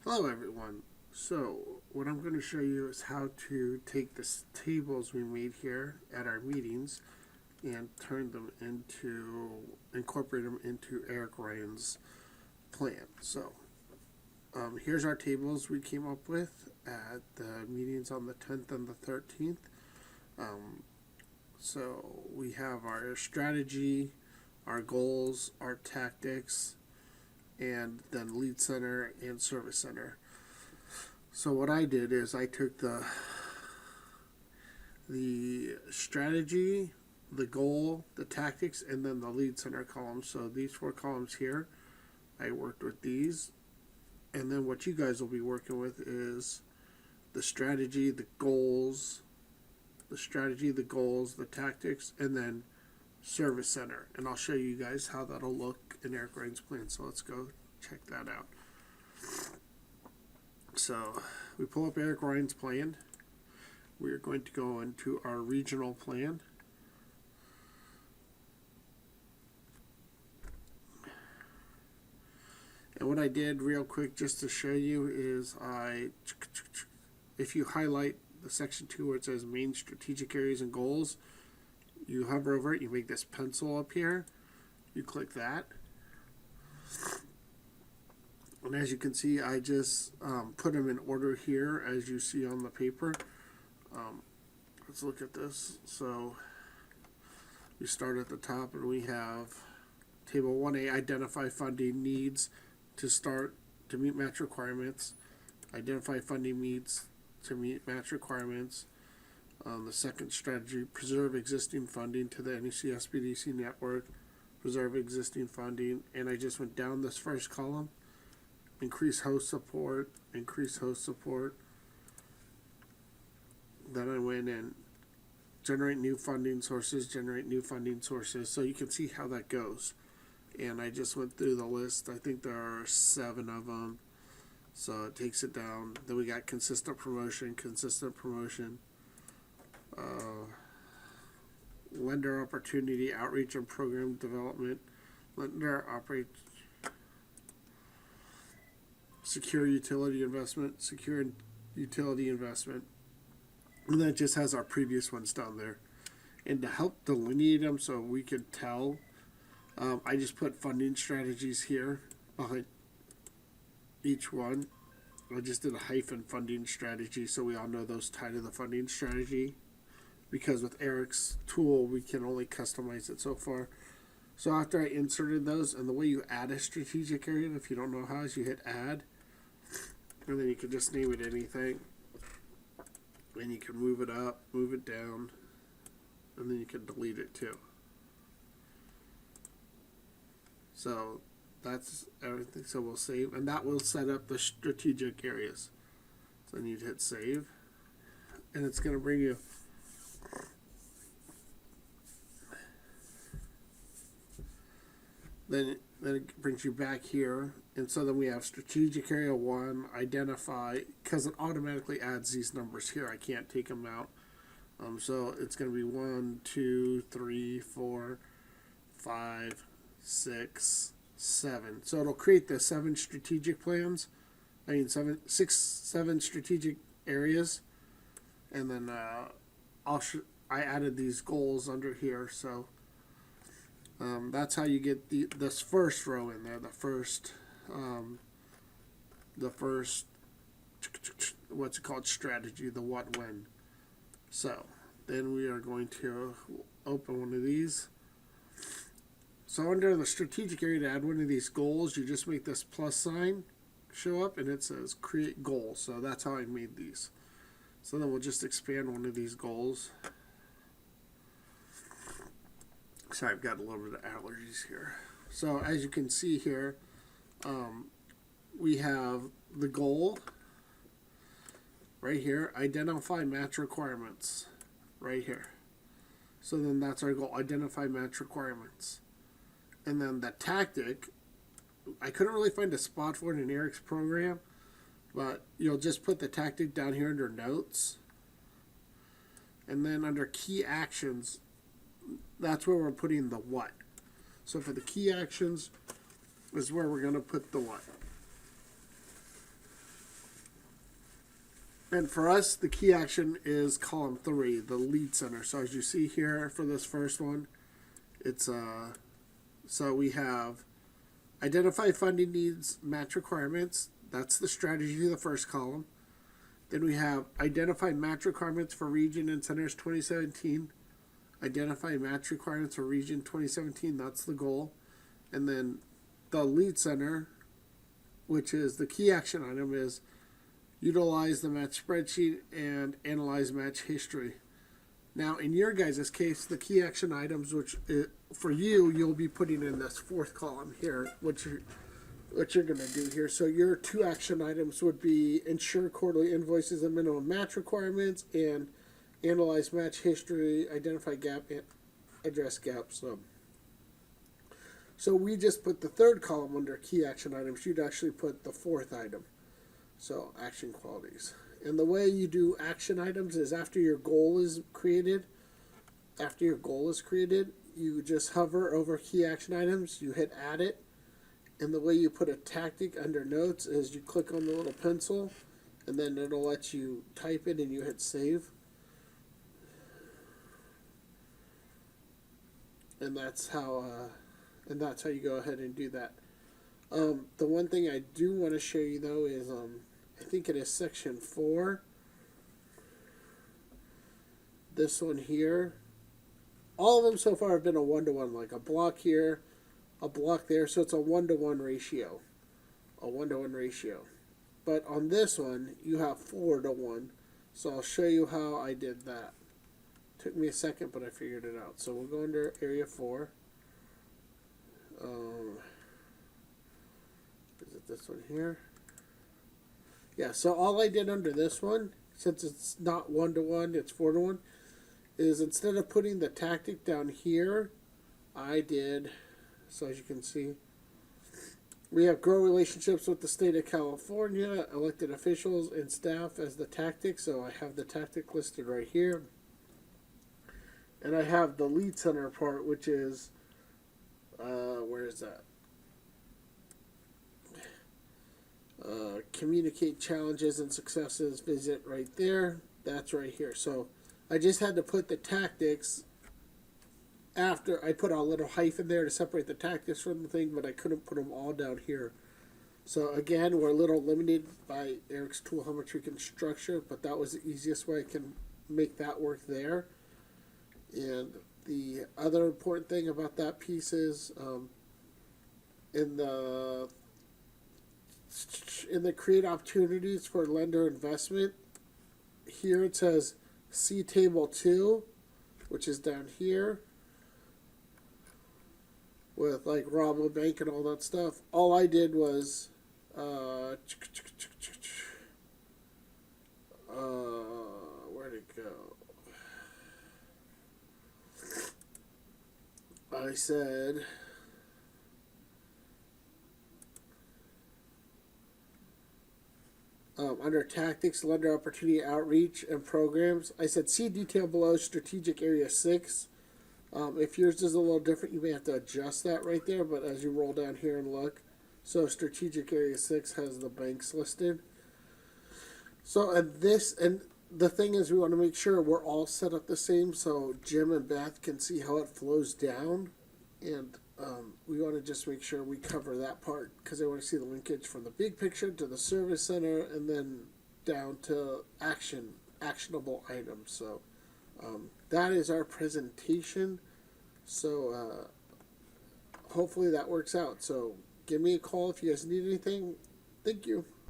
Hello everyone. So what I'm going to show you is how to take the tables we made here at our meetings and incorporate them into Eric Ryan's plan. So here's our tables we came up with at the meetings on the 10th and the 13th. So we have our strategy, our goals, our tactics, and then lead center and service center. So what I did is I took the strategy, the goal, the tactics, and then the lead center columns. So these four columns here, I worked with these. And then what you guys will be working with is the strategy, the goals, the tactics, and then service center. And I'll show you guys how that'll look in Eric Ryan's plan. So let's go check that out. So we pull up Eric Ryan's plan. We're going to go into our regional plan. And what I did real quick just to show you is if you highlight the section 2 where it says main strategic areas and goals, you hover over it, you make this pencil up here, you click that. And as you can see, I just put them in order here as you see on the paper. Let's look at this. So we start at the top and we have table 1A, identify funding needs to meet match requirements. Identify funding needs to meet match requirements. The second strategy, preserve existing funding to the NEC SBDC network. Preserve existing funding. And I just went down this first column. Increase host support. Then I went in, generate new funding sources. So you can see how that goes. And I just went through the list. I think there are 7 of them. So it takes it down. Then we got consistent promotion. Lender opportunity, outreach and program development. Lender operate. Secure utility investment. And that just has our previous ones down there. And to help delineate them so we could tell, I just put funding strategies here behind each one. I just did a hyphen funding strategy so we all know those tied to the funding strategy. Because with Eric's tool, we can only customize it so far. So after I inserted those, and the way you add a strategic area, if you don't know how, is you hit add. And then you can just name it anything. And you can move it up, move it down, and then you can delete it too. So that's everything. So we'll save, and that will set up the strategic areas. So then you'd hit save, and it's going to bring you. Then it brings you back here, and so then we have strategic area 1, identify, because it automatically adds these numbers here. I can't take them out. So it's going to be 1, 2, 3, 4, 5, 6, 7. So it'll create the 7 strategic plans. Seven strategic areas, and then I added these goals under here. So that's how you get this first row in there. The first what's it called, strategy, the what when. So then we are going to open one of these. So under the strategic area, to add one of these goals, you just make this plus sign show up and it says create goal. So that's how I made these. So then we'll just expand one of these goals. Sorry, I've got a little bit of allergies here. So as you can see here, we have the goal right here, identify match requirements right here. So then that's our goal, identify match requirements. And then the tactic, I couldn't really find a spot for it in Eric's program, but you'll just put the tactic down here under notes. And then under key actions, that's where we're putting the what. So for the key actions is where we're going to put the what. And for us, the key action is column 3, the lead center. So as you see here for this first one, it's so we have identify funding needs, match requirements. That's the strategy of the first column. Then we have identify match requirements for region and centers 2017. Identify match requirements for region 2017. That's the goal. And then the lead center, which is the key action item, is utilize the match spreadsheet and analyze match history. Now, in your guys' case, the key action items, which for you, you'll be putting in this fourth column here, what you're going to do here. So your 2 action items would be ensure quarterly invoices and minimum match requirements, and analyze match history, identify gap, and address gaps. So we just put the third column under key action items. You'd actually put the fourth item. So action qualities. And the way you do action items is after your goal is created, you just hover over key action items, you hit add it, and the way you put a tactic under notes is you click on the little pencil, and then it'll let you type it and you hit save. And that's how you go ahead and do that. The one thing I do want to show you though is I think it is section 4. This one here. All of them so far have been a 1-to-1, like a block here, a block there, so it's a 1-to-1 ratio. But on this one, you have 4-to-1. So I'll show you how I did that. Took me a second, but I figured it out. So we'll go under area 4. Is it this one here? Yeah, so all I did under this one, since it's not 1-to-1, it's 4-to-1, is instead of putting the tactic down here, I did, so as you can see, we have grow relationships with the state of California, elected officials, and staff as the tactic, so I have the tactic listed right here. And I have the lead center part, which is, where is that? Communicate challenges and successes, visit right there. That's right here. So I just had to put the tactics after. I put a little hyphen there to separate the tactics from the thing, but I couldn't put them all down here. So again, we're a little limited by Eric's tool how much we can structure, but that was the easiest way I can make that work there. And the other important thing about that piece is in the create opportunities for lender investment, here it says see table 2, which is down here with like Rabobank and all that stuff. All I did was where'd it go? I said under tactics, lender opportunity outreach and programs, I said see detail below strategic area 6. If yours is a little different, you may have to adjust that right there, but as you roll down here and look, so strategic area 6 has the banks listed. So and the thing is, we want to make sure we're all set up the same so Jim and Beth can see how it flows down, and we want to just make sure we cover that part because I want to see the linkage from the big picture to the service center and then down to actionable items. So that is our presentation. So hopefully that works out. So give me a call if you guys need anything. Thank you.